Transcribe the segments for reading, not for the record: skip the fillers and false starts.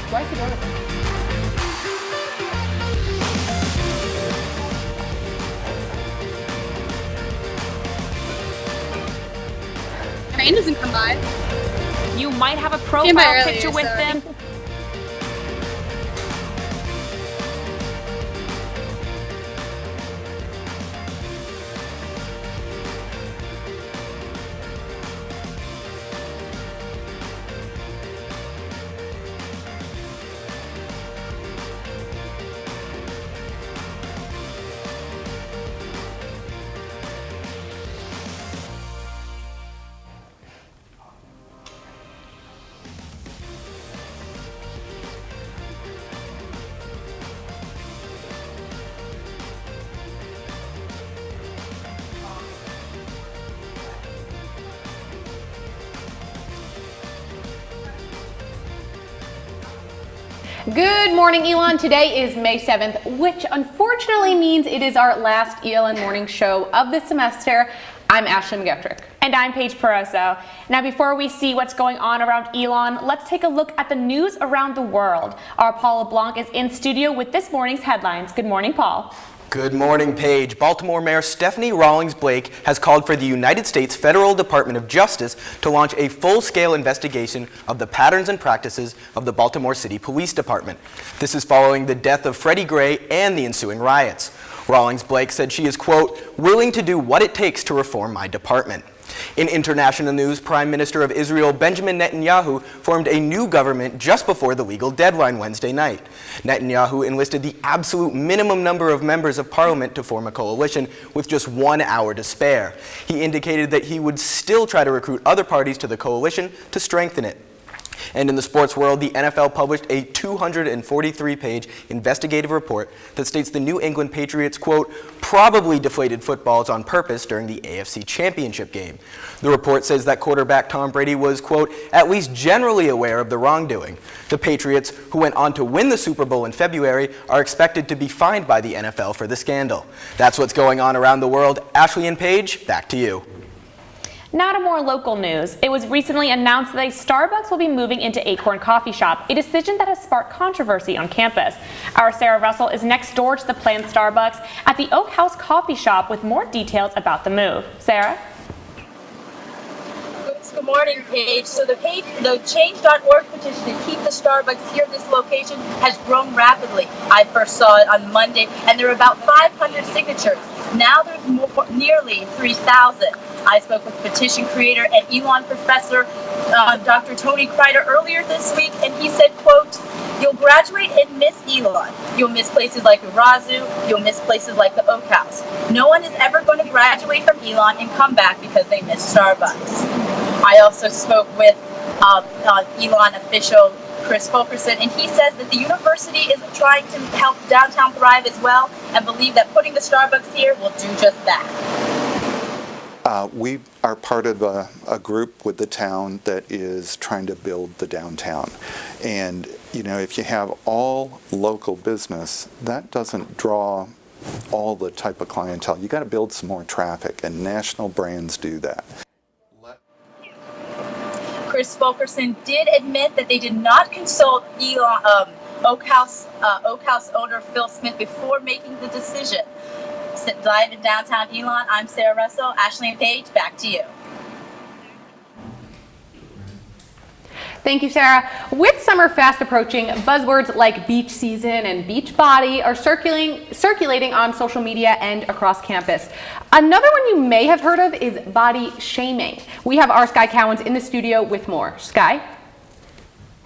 Why is the door open? Rain doesn't come by. You might have a Came by profile earlier, picture with sorry. them. Good morning, Elon. Today is May 7th, which unfortunately means it is our last ELN morning show of the semester. I'm Ashley McGettrick. And I'm Paige Peroso. Now, before we see what's going on around Elon, let's take a look at the news around the world. Our Paul LeBlanc is in studio with this morning's headlines. Good morning, Paul. Good morning, Paige. Baltimore Mayor Stephanie Rawlings-Blake has called for the United States Federal Department of Justice to launch a full-scale investigation of the patterns and practices of the Baltimore City Police Department. This is following the death of Freddie Gray and the ensuing riots. Rawlings-Blake said she is, quote, willing to do what it takes to reform my department. In international news, Prime Minister of Israel Benjamin Netanyahu formed a new government just before the legal deadline Wednesday night. Netanyahu enlisted the absolute minimum number of members of parliament to form a coalition with just 1 hour to spare. He indicated that he would still try to recruit other parties to the coalition to strengthen it. And in the sports world, the NFL published a 243-page investigative report that states the New England Patriots, quote, probably deflated footballs on purpose during the AFC Championship game. The report says that quarterback Tom Brady was, quote, at least generally aware of the wrongdoing. The Patriots, who went on to win the Super Bowl in February, are expected to be fined by the NFL for the scandal. That's what's going on around the world. Ashley and Paige, back to you. Now to more local news. It was recently announced that a Starbucks will be moving into Acorn Coffee Shop, a decision that has sparked controversy on campus. Our Sarah Russell is next door to the planned Starbucks at the Oak House Coffee Shop with more details about the move. Sarah? Good morning, Paige. So the change.org petition to keep the Starbucks here at this location has grown rapidly. I first saw it on Monday, and there were about 500 signatures. Now there's nearly 3,000. I spoke with petition creator and Elon professor Dr. Tony Kreider earlier this week, and he said, quote, you'll graduate and miss Elon. You'll miss places like Urazu. You'll miss places like the Oak House. No one is ever going to graduate from Elon and come back because they miss Starbucks. I also spoke with Elon official Chris Fulkerson, and he says that the university is trying to help downtown thrive as well and believe that putting the Starbucks here will do just that. We are part of a group with the town that is trying to build the downtown. And, you know, if you have all local business, that doesn't draw all the type of clientele. You got to build some more traffic, and national brands do that. Chris Fulkerson did admit that they did not consult Oak House owner Phil Smith before making the decision. Live in downtown Elon, I'm Sarah Russell. Ashley and Paige, back to you. Thank you, Sarah. With summer fast approaching, buzzwords like beach season and beach body are circulating on social media and across campus. Another one you may have heard of is body shaming. We have our Sky Cowens in the studio with more. Sky?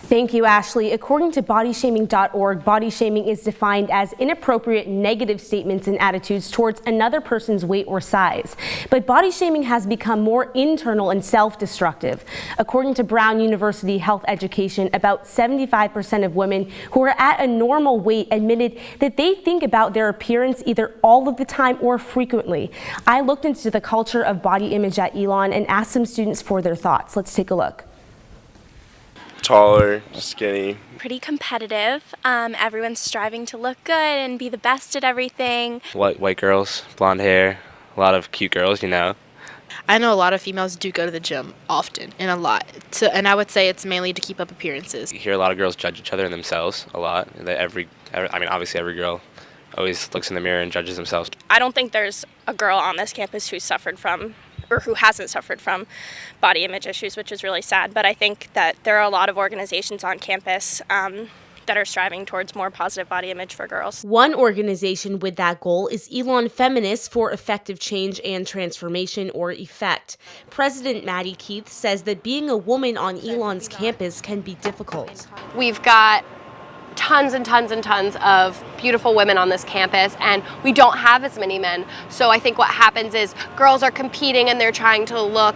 Thank you, Ashley. According to bodyshaming.org, body shaming is defined as inappropriate negative statements and attitudes towards another person's weight or size. But body shaming has become more internal and self-destructive. According to Brown University Health Education, about 75% of women who are at a normal weight admitted that they think about their appearance either all of the time or frequently. I looked into the culture of body image at Elon and asked some students for their thoughts. Let's take a look. Taller, skinny. Pretty competitive. Everyone's striving to look good and be the best at everything. White girls, blonde hair, a lot of cute girls, you know. I know a lot of females do go to the gym often and a lot. And I would say it's mainly to keep up appearances. You hear a lot of girls judge each other and themselves a lot. Obviously every girl always looks in the mirror and judges themselves. I don't think there's a girl on this campus who suffered from or who hasn't suffered from body image issues, which is really sad. But I think that there are a lot of organizations on campus that are striving towards more positive body image for girls. One organization with that goal is ELN Feminists for Effective Change and Transformation, or EFFECT. President Maddie Keith says that being a woman on ELN's campus can be difficult. We've got tons and tons and tons of beautiful women on this campus, and we don't have as many men. So I think what happens is girls are competing and they're trying to look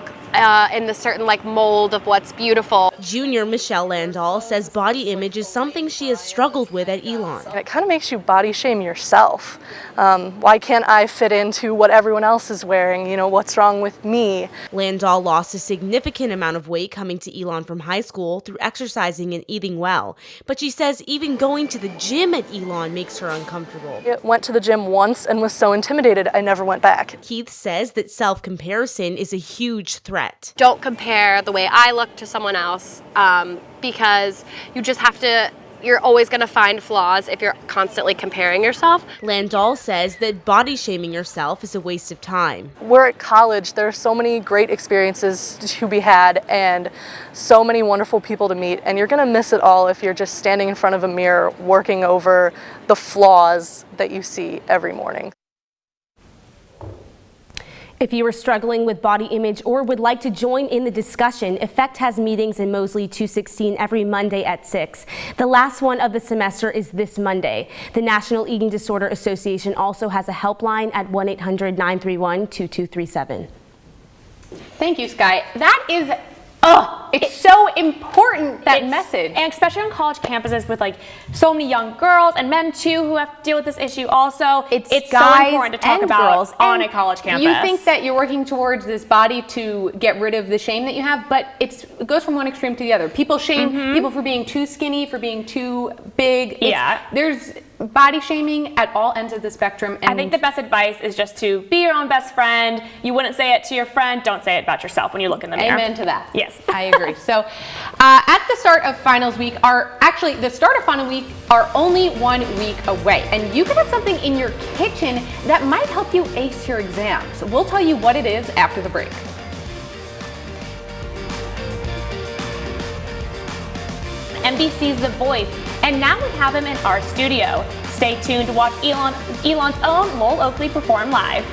in the certain mold of what's beautiful. Junior Michelle Landau says body image is something she has struggled with at ELN. It kind of makes you body shame yourself. Why can't I fit into what everyone else is wearing? What's wrong with me? Landau lost a significant amount of weight coming to ELN from high school through exercising and eating well. But she says even going to the gym at ELN makes her uncomfortable. I went to the gym once and was so intimidated I never went back. Keith says that self-comparison is a huge threat. Don't compare the way I look to someone else because you just have to, you're always going to find flaws if you're constantly comparing yourself. Landau says that body shaming yourself is a waste of time. We're at college. There are so many great experiences to be had and so many wonderful people to meet, and you're going to miss it all if you're just standing in front of a mirror working over the flaws that you see every morning. If you are struggling with body image or would like to join in the discussion, EFFECT has meetings in Mosley 216 every Monday at 6. The last one of the semester is this Monday. The National Eating Disorder Association also has a helpline at 1-800-931-2237. Thank you, Sky. That is, it's so important, that message. And especially on college campuses with so many young girls and men too who have to deal with this issue also. It's so important to talk about girls on a college campus. You think that you're working towards this body to get rid of the shame that you have, but it goes from one extreme to the other. People shame people for being too skinny, for being too big. There's body shaming at all ends of the spectrum. And I think the best advice is just to be your own best friend. You wouldn't say it to your friend. Don't say it about yourself when you look in the mirror. Amen to that. Yes. I agree. So at the start of finals week the start of final week are only 1 week away. And you could have something in your kitchen that might help you ace your exams. We'll tell you what it is after the break. NBC's The Voice, and now we have him in our studio. Stay tuned to watch ELN's own Lowell Oakley perform live.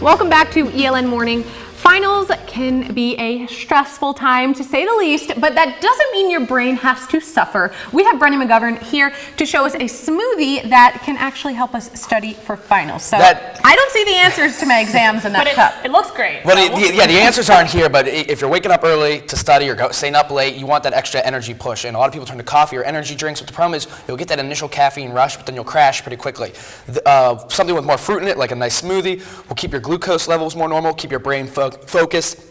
Welcome back to ELN Morning. Finals can be a stressful time, to say the least, but that doesn't mean your brain has to suffer. We have Brendan McGovern here to show us a smoothie that can actually help us study for finals. So I don't see the answers to my exams in that cup. It looks great. Well, the answers aren't here, but if you're waking up early to study or staying up late, you want that extra energy push. And a lot of people turn to coffee or energy drinks, but the problem is you'll get that initial caffeine rush, but then you'll crash pretty quickly. Something with more fruit in it, like a nice smoothie, will keep your glucose levels more normal, keep your brain focused.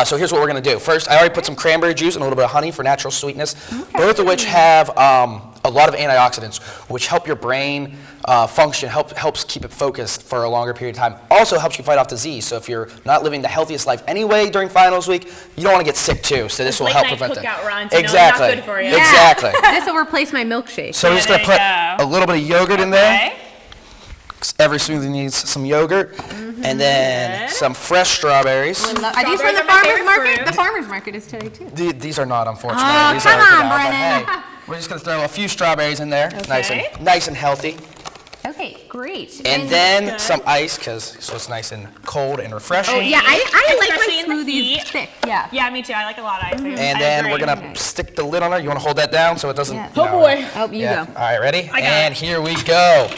So here's what we're going to do. First, I already put some cranberry juice and a little bit of honey for natural sweetness, both of which have a lot of antioxidants, which help your brain function, helps keep it focused for a longer period of time. Also helps you fight off disease. So if you're not living the healthiest life anyway during finals week, you don't want to get sick too. So this will help prevent that. Runs, exactly. Not good for you. Yeah. Exactly. This will replace my milkshake. So we're just going to put a little bit of yogurt in there. Every smoothie needs some yogurt, and then some fresh strawberries. Are these from the farmer's market? The farmer's market is today too. These are not, unfortunately. Oh, These come are on, Brennan. Hey, we're just going to throw a few strawberries in there, Okay. nice and healthy. Okay, great. And then some ice, so it's nice and cold and refreshing. Oh yeah, I like Especially my in the smoothies heat. thick. Yeah. Yeah, me too. I like a lot of ice cream. And then we're going to stick the lid on it. You want to hold that down so it doesn't... Yeah. Oh boy. Oh, you go. All right, ready? I got And here we go.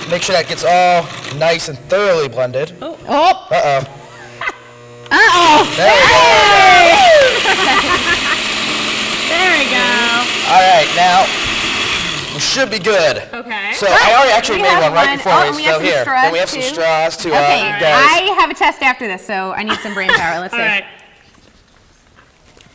Make sure that gets all nice and thoroughly blended. Oh. Uh-oh. Uh-oh. There we go. There we go. All right, now We should be good. Okay. So I already actually We made have one right one. before Oh, we and we have so some here. straws, And we have some too. straws to Okay, you guys. I have a test after this, so I need some brain power. Let's see. All right.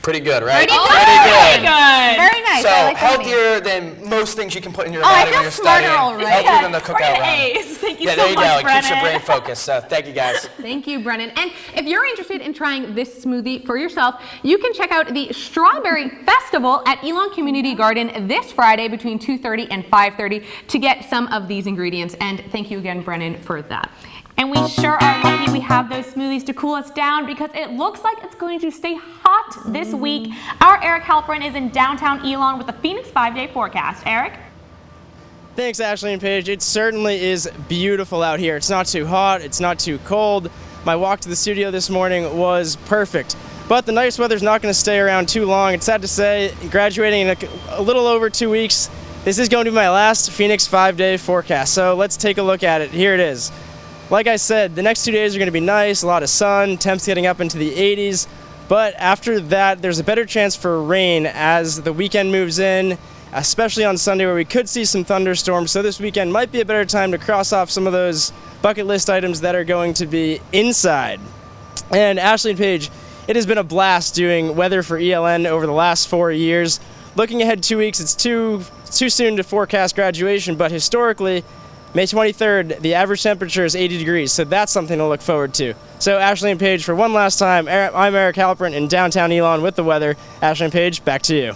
Pretty good, right? Pretty Very good. Very nice. So I like the honey. healthier than most things you can put in your Oh, I body feel when you're smarter studying. already. Healthier than the We're cookout at round. A's. Thank you Yeah, so there you much, go. It Brennan. keeps your brain focused. So thank you guys. Thank you, Brennan. And if you're interested in trying this smoothie for yourself, you can check out the Strawberry Festival at Elon Community Garden this Friday between 2:30 and 5:30 to get some of these ingredients. And thank you again, Brennan, for that. And we sure are lucky we have those smoothies to cool us down because it looks like it's going to stay hot this week. Our Eric Halpern is in downtown Elon with the Phoenix 5-day forecast. Eric? Thanks, Ashley and Paige. It certainly is beautiful out here. It's not too hot, it's not too cold. My walk to the studio this morning was perfect. But the nice weather's not going to stay around too long. It's sad to say, graduating in a little over 2 weeks, this is going to be my last Phoenix 5-day forecast. So let's take a look at it. Here it is. Like I said, the next 2 days are going to be nice, a lot of sun, temps getting up into the 80s. But after that, there's a better chance for rain as the weekend moves in, especially on Sunday where we could see some thunderstorms. So this weekend might be a better time to cross off some of those bucket list items that are going to be inside. And Ashley and Paige, it has been a blast doing weather for ELN over the last 4 years. Looking ahead 2 weeks, it's too soon to forecast graduation, but historically, May 23rd, the average temperature is 80 degrees, so that's something to look forward to. So Ashley and Paige, for one last time, I'm Eric Halpern in downtown Elon with the weather. Ashley and Paige, back to you.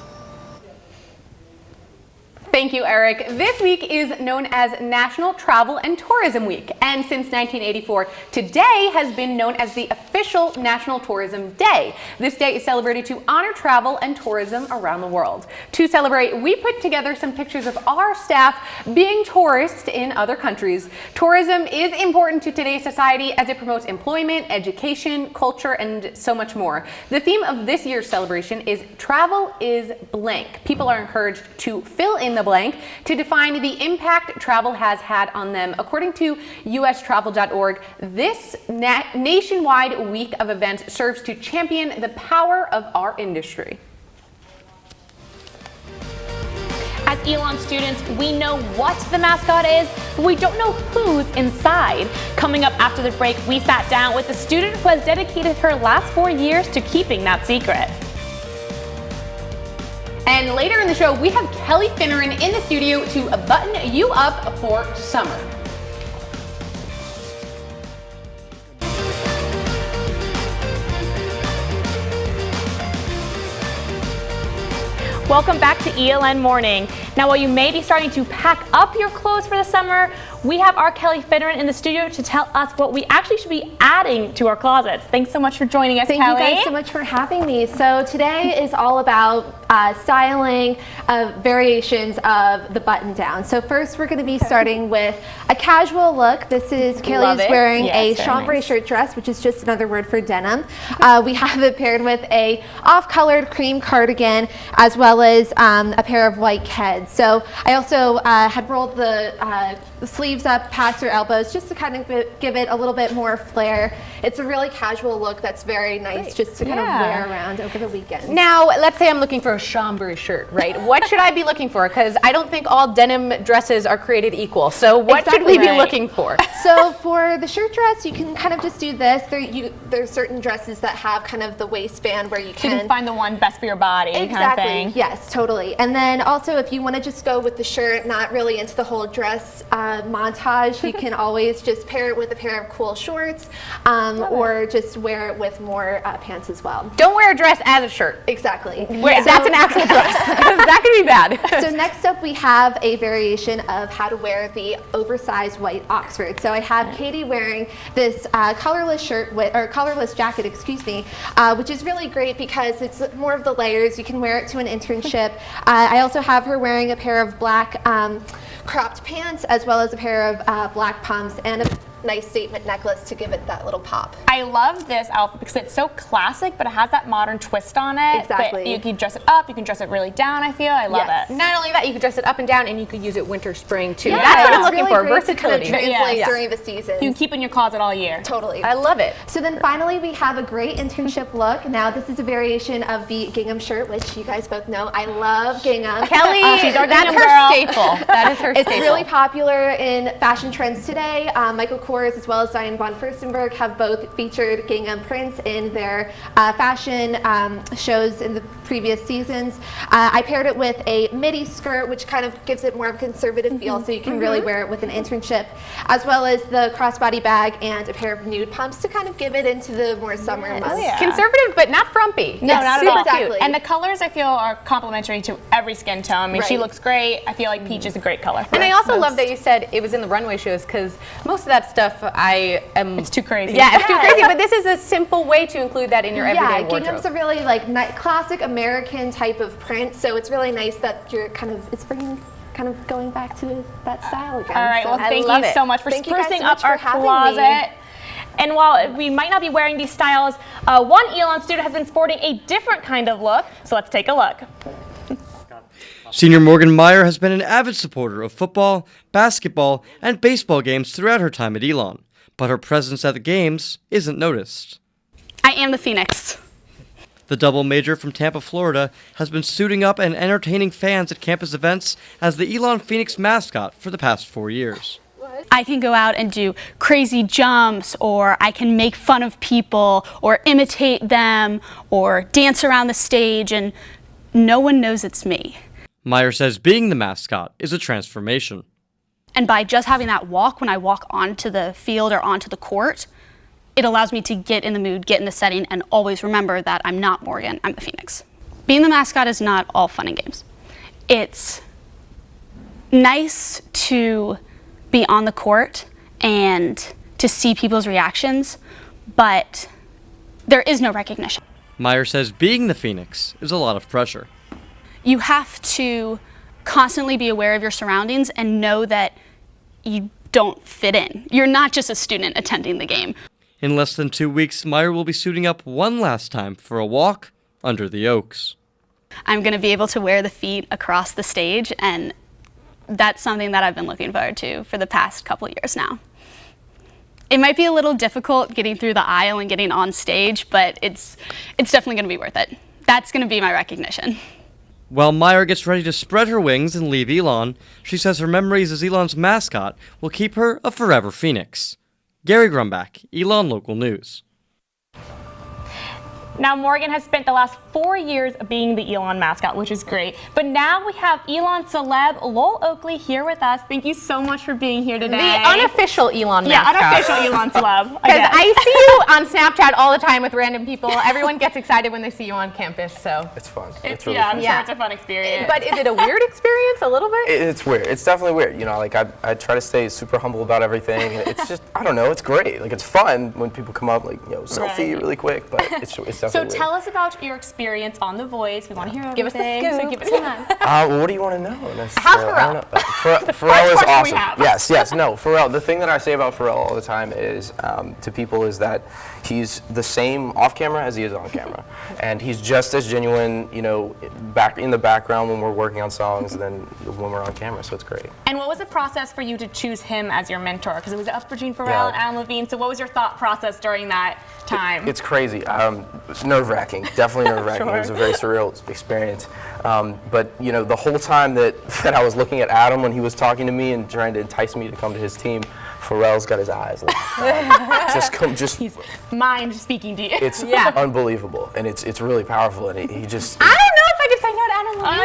Thank you, Eric. This week is known as National Travel and Tourism Week, and since 1984, today has been known as the official National Tourism Day. This day is celebrated to honor travel and tourism around the world. To celebrate, we put together some pictures of our staff being tourists in other countries. Tourism is important to today's society as it promotes employment, education, culture, and so much more. The theme of this year's celebration is Travel is Blank. People are encouraged to fill in the blank to define the impact travel has had on them. According to ustravel.org, this nationwide week of events serves to champion the power of our industry. As Elon students, we know what the mascot is, but we don't know who's inside. Coming up after the break, we sat down with a student who has dedicated her last 4 years to keeping that secret. And later in the show, we have Kelly Finneran in the studio to button you up for summer. Welcome back to ELN Morning. Now, while you may be starting to pack up your clothes for the summer, we have our Kelly Finneran in the studio to tell us what we actually should be adding to our closets. Thanks so much for joining us, Thank Kelly. you guys so much for having me. So today is all about styling variations of the button down. So first we're going to be starting with a casual look. This is Kelly's wearing a chambray shirt dress, which is just another word for denim. We have it paired with a off-colored cream cardigan as well as a pair of white Keds. So I also had rolled the sleeves up past your elbows just to kind of give it a little bit more flair. It's a really casual look that's very nice just to kind of wear around over the weekend. Now, let's say I'm looking for a chambray shirt, right? What should I be looking for? Because I don't think all denim dresses are created equal. So what should we be looking for? So for the shirt dress, you can kind of just do this. There's certain dresses that have kind of the waistband where you So you can find the one best for your body kind of thing. Yes, totally. And then also if you want to just go with the shirt, not really into the whole dress montage, you can always just pair it with a pair of cool shorts or just wear it with more pants as well. Don't wear a dress as a shirt. Exactly. That's an actual dress. That could be bad. So next up we have a variation of how to wear the oversized white Oxford. So I have Katie wearing this collarless shirt or collarless jacket, excuse me, which is really great because it's more of the layers. You can wear it to an internship. I also have her wearing a pair of black cropped pants as well as a pair of black pumps and nice statement necklace to give it that little pop. I love this outfit because it's so classic, but it has that modern twist on it. Exactly. But you can dress it up, you can dress it really down, I feel. I love it. Not only that, you could dress it up and down, and you could use it winter, spring too. Yeah, That's what I'm it's looking really for, great to kind of versatility. translate during the season. You can keep it in your closet all year. Totally. I love it. So then finally we have a great internship look. Now this is a variation of the gingham shirt, which you guys both know. I love gingham. Kelly, She's our that's gingham her girl. staple. That is her It's staple. really popular in fashion trends today. Michael Kors as well as Diane von Furstenberg have both featured gingham prints in their fashion shows in the previous seasons. I paired it with a midi skirt, which kind of gives it more of a conservative feel, so you can really wear it with an internship, as well as the crossbody bag and a pair of nude pumps to kind of give it into the more summer months. Conservative, but not frumpy. No, not at all. Exactly. And the colors I feel are complementary to every skin tone. I mean, she Right. looks great. I feel like peach is a great color. And I also love that you said it was in the runway shows, because most of that stuff I am... It's too crazy. Yeah, it's too crazy, but this is a simple way to include that in your everyday wardrobe. Gingham's a really classic American type of print, so it's really nice that you're it's bringing going back to that style again. All right, So well, thank love you it. so much for Thank you guys sprucing so much up our for having me. closet. And while we might not be wearing these styles, one ELN student has been sporting a different kind of look, so let's take a look. Senior Morgan Meyer has been an avid supporter of football, basketball, and baseball games throughout her time at Elon, but her presence at the games isn't noticed. I am the Phoenix. The double major from Tampa, Florida, has been suiting up and entertaining fans at campus events as the Elon Phoenix mascot for the past 4 years. I can go out and do crazy jumps, or I can make fun of people, or imitate them, or dance around the stage, and no one knows it's me. Meyer says being the mascot is a transformation. And by just having that walk when I walk onto the field or onto the court, it allows me to get in the mood, get in the setting, and always remember that I'm not Morgan, I'm the Phoenix. Being the mascot is not all fun and games. It's nice to be on the court and to see people's reactions, but there is no recognition. Meyer says being the Phoenix is a lot of pressure. You have to constantly be aware of your surroundings and know that you don't fit in. You're not just a student attending the game. In less than 2 weeks, Meyer will be suiting up one last time for a walk under the Oaks. I'm going to be able to wear the feet across the stage, and that's something that I've been looking forward to for the past couple years now. It might be a little difficult getting through the aisle and getting on stage, but it's definitely going to be worth it. That's going to be my recognition. While Meyer gets ready to spread her wings and leave Elon, she says her memories as Elon's mascot will keep her a forever Phoenix. Gary Grumbach, Elon Local News. Now, Morgan has spent the last 4 years being the Elon mascot, which is great. But now we have Elon celeb Lowell Oakley here with us. Thank you so much for being here today. The unofficial Elon mascot. Yeah, unofficial Elon celeb. Because I see you on Snapchat all the time with random people. Everyone gets excited when they see you on campus, so. It's fun. It's really yeah, fun. I'm sure it's a fun experience. But is it a weird experience, a little bit? It's weird. It's definitely weird. You know, like I try to stay super humble about everything. It's just, I don't know, it's great. Like it's fun when people come up, like, you know, selfie really quick, but it's definitely So weird. tell us about your experience on The Voice. We want to hear everything. Give us the scoop. So give us some. Well, what do you want to know? How's Pharrell? Pharrell is awesome. have. Yes, no, Pharrell. The thing that I say about Pharrell all the time is to people is that he's the same off camera as he is on camera, and he's just as genuine, you know, back in the background when we're working on songs than when we're on camera. So it's great. And what was the process for you to choose him as your mentor? Because it was up between Pharrell and Adam Levine. So what was your thought process during that time? It's crazy. Nerve-wracking. Definitely nerve-wracking. Sure. It was a very surreal experience. But you know, the whole time that I was looking at Adam when he was talking to me and trying to entice me to come to his team, Pharrell's got his eyes locked. He's mind speaking to you. It's unbelievable, and it's really powerful, and he just. I don't know if I could say no to Adam Levine.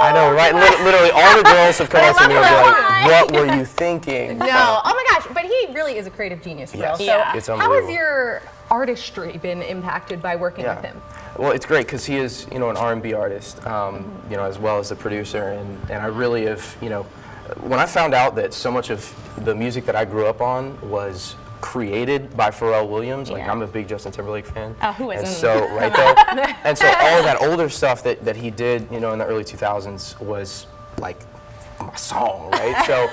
I know, right? Literally, all the girls have come up to me and be like, "What were you thinking?" No, oh my gosh, but he really is a creative genius, Pharrell. Yes. So Yeah. It's how unbelievable. has your artistry been impacted by working with him? Well, it's great because he is, you know, an R&B artist, you know, as well as a producer, and I really have, you know, when I found out that so much of the music that I grew up on was created by Pharrell Williams, like I'm a big Justin Timberlake fan. Oh, who isn't? And so, right there, and so all of that older stuff that he did, you know, in the early 2000s was like my song, right? So,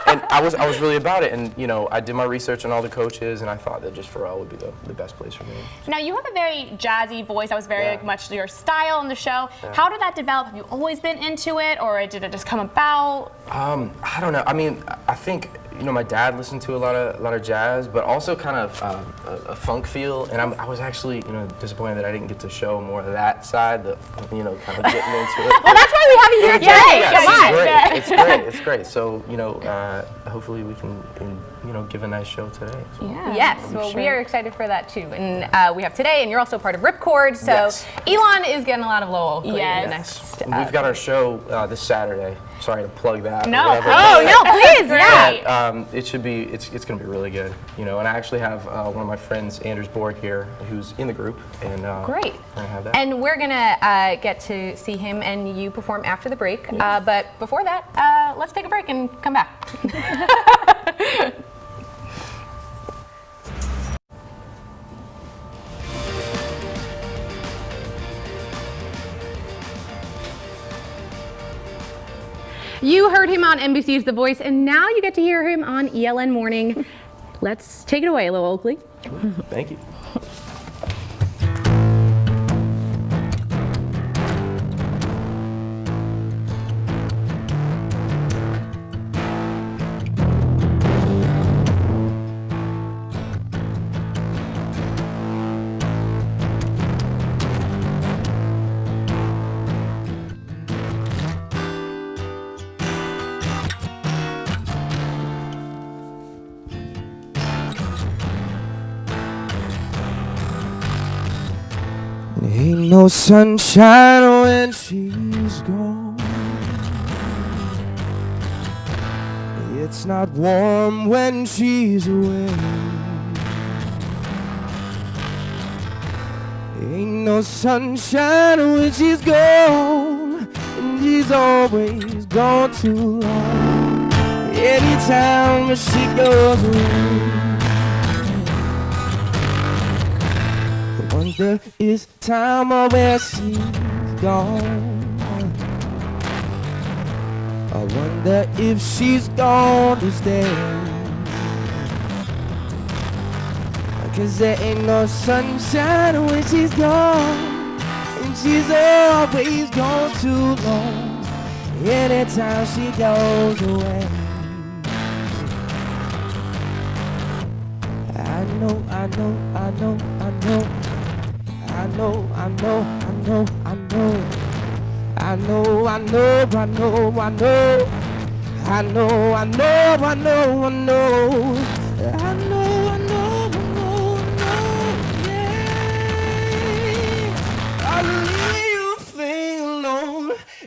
and I was really about it, and you know, I did my research on all the coaches, and I thought that just Pharrell would be the best place for me. Now, you have a very jazzy voice. That was very much your style on the show. Yeah. How did that develop? Have you always been into it, or did it just come about? I don't know. I mean, I think, you know, my dad listened to a lot of jazz, but also kind of a funk feel. And I was actually, you know, disappointed that I didn't get to show more of that side, you know, kind of getting into it. Well, that's why we have you here today. It's great. It's great. So, you know, hopefully we can, you know, give a nice show today. So Yes, I'm well, sure. we are excited for that too. And we have today, and you're also part of Ripcord, so Elon is getting a lot of love in the next. And we've got our show this Saturday. Sorry to plug that. or No. whatever, Oh, but- no, please, yeah. But, it should be. It's going to be really good. You know, and I actually have one of my friends, Anders Borg, here, who's in the group, and Great. we're gonna have that. And we're gonna get to see him and you perform after the break. But before that, let's take a break and come back. You heard him on NBC's The Voice, and now you get to hear him on ELN Morning. Let's take it away, Lil Oakley. Thank you. Ain't no sunshine when she's gone. It's not warm when she's away. Ain't no sunshine when she's gone, and she's always gone too long. Anytime she goes away, I wonder is time or where she's gone. I wonder if she's gone to stay. 'Cause there ain't no sunshine when she's gone, and she's always gone too long. Anytime she goes away, I know, I know, I know, I know, I know, I know, I know, I know, I know, I know, I know, I know, I know, I know, I know, I know, I know.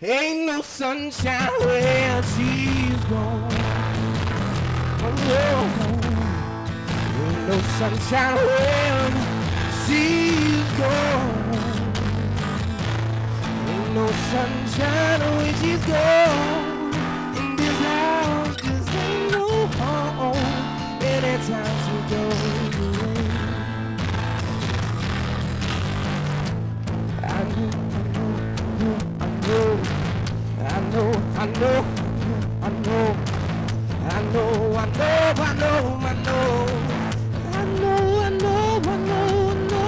Ain't no sunshine when she's gone. Oh, no. Ain't no sunshine when she's gone. Ain't no sunshine when she's gone. In this house, just ain't no home. Anytime she goes away, I know, I know, I know, I know, I know, I know, I know, I know, I know, I know, I know, I know,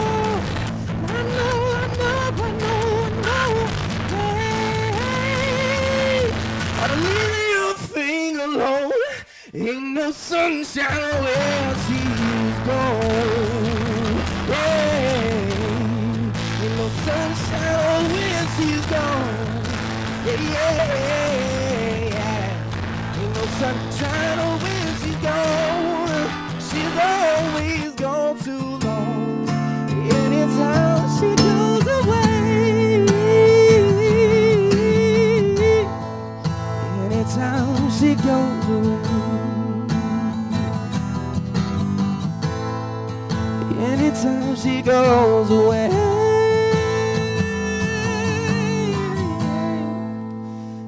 I know, I know, I know, hey, I'm leaving your thing alone. Ain't no sunshine where she's gone. Ain't no sunshine when she's gone. Ain't no sunshine when she's gone. She's always gone too long. Anytime she goes away, anytime she goes away, anytime she goes away.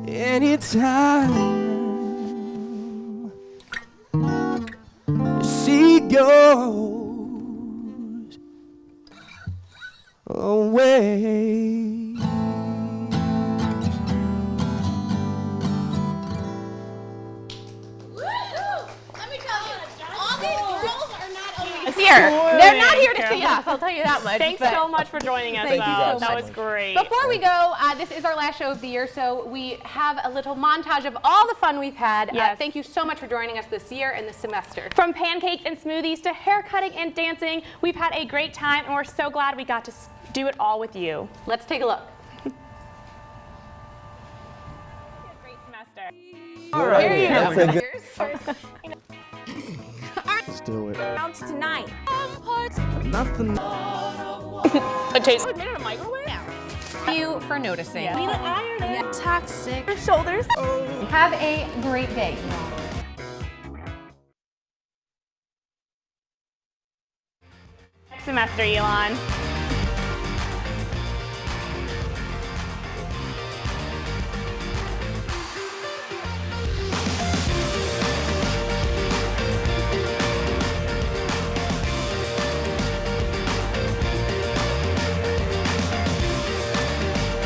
Anytime she goes away. here. They're not here to see us, I'll tell you that much. Thanks but so much for joining us, thank you though. so That much. was great. Before we go, this is our last show of the year, so we have a little montage of all the fun we've had. Yes. Thank you so much for joining us this year and this semester. From pancakes and smoothies to hair cutting and dancing, we've had a great time, and we're so glad we got to do it all with you. Let's take a look. Great semester. All right. Let's do it. Tonight. Nothing. A taste. Made in a microwave? Thank you for noticing. Yeah. Need an iron. Yeah. Toxic. Your shoulders. Have a great day. Next semester, Elon.